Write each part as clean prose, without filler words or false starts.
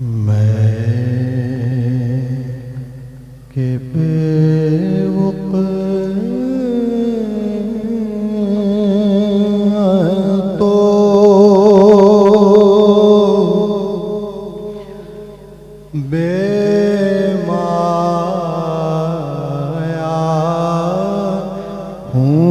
मैं के बेवकूफ़ तो बेमाया हूँ।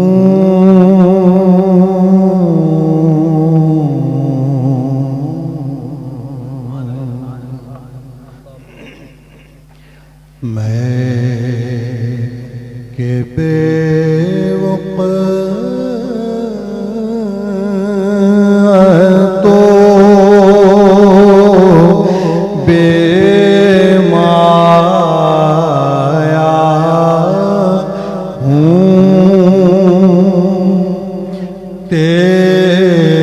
मैं के बेवकूफ़ तो बेमाया हूँ। तेरी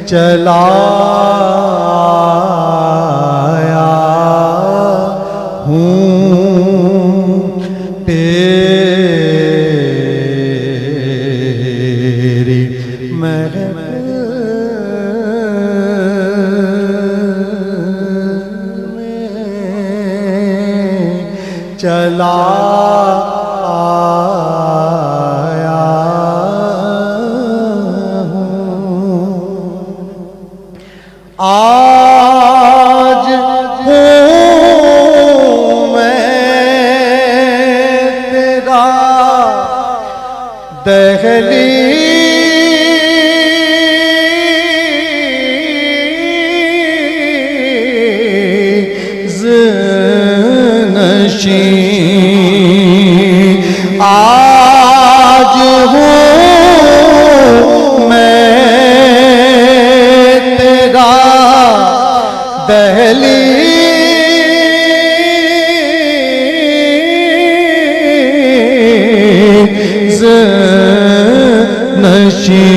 चला आया हूँ। तेरी महफ़िल में चला आज हूँ मैं तेरा दहलीज़ नशीं। आज हूँ दहलीज़ नशीं।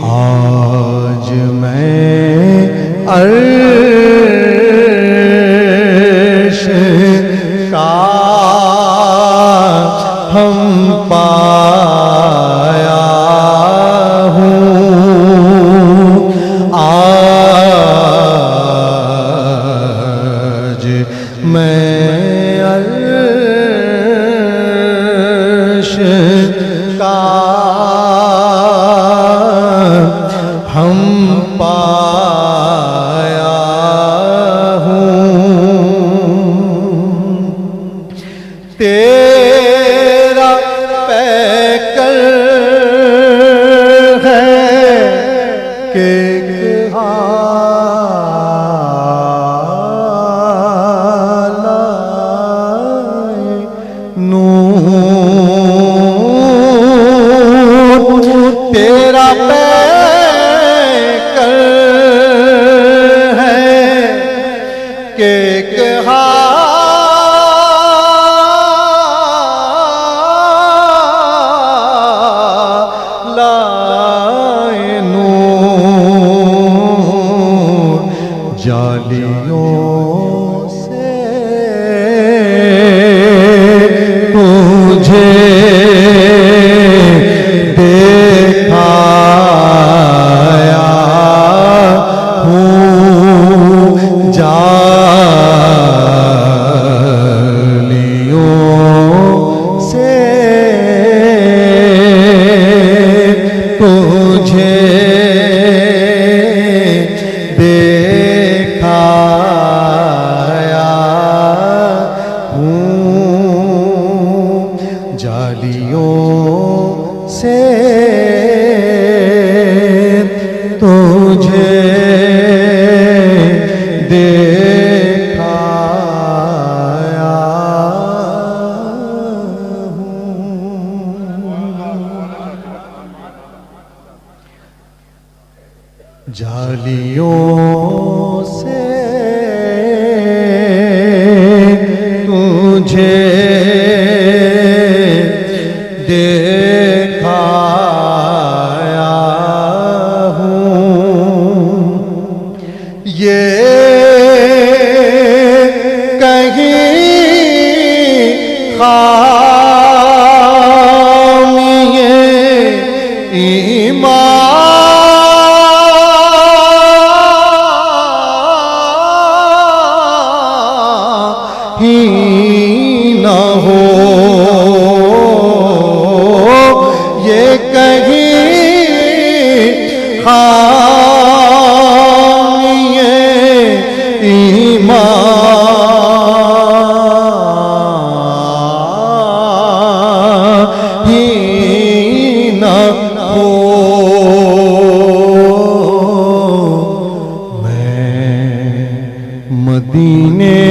आज मैं अर्श का हम पाया हूँ। आज मैं अर्श का हम पाया हूँ। तेरा पैकर है कि तेरा पैकर है कि लाए नूर जालियों से तुझे देखाया हूँ। जालियों ही न हो, ये कहीं खामिए ईमान ही न हो। मदीने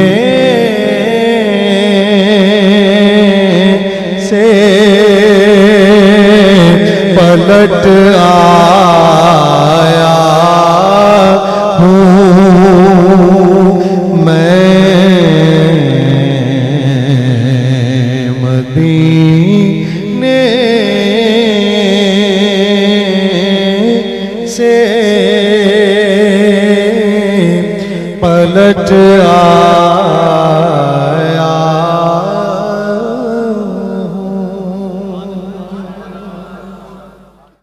से पलट आया हूँ मैं, मदीने से पलट आ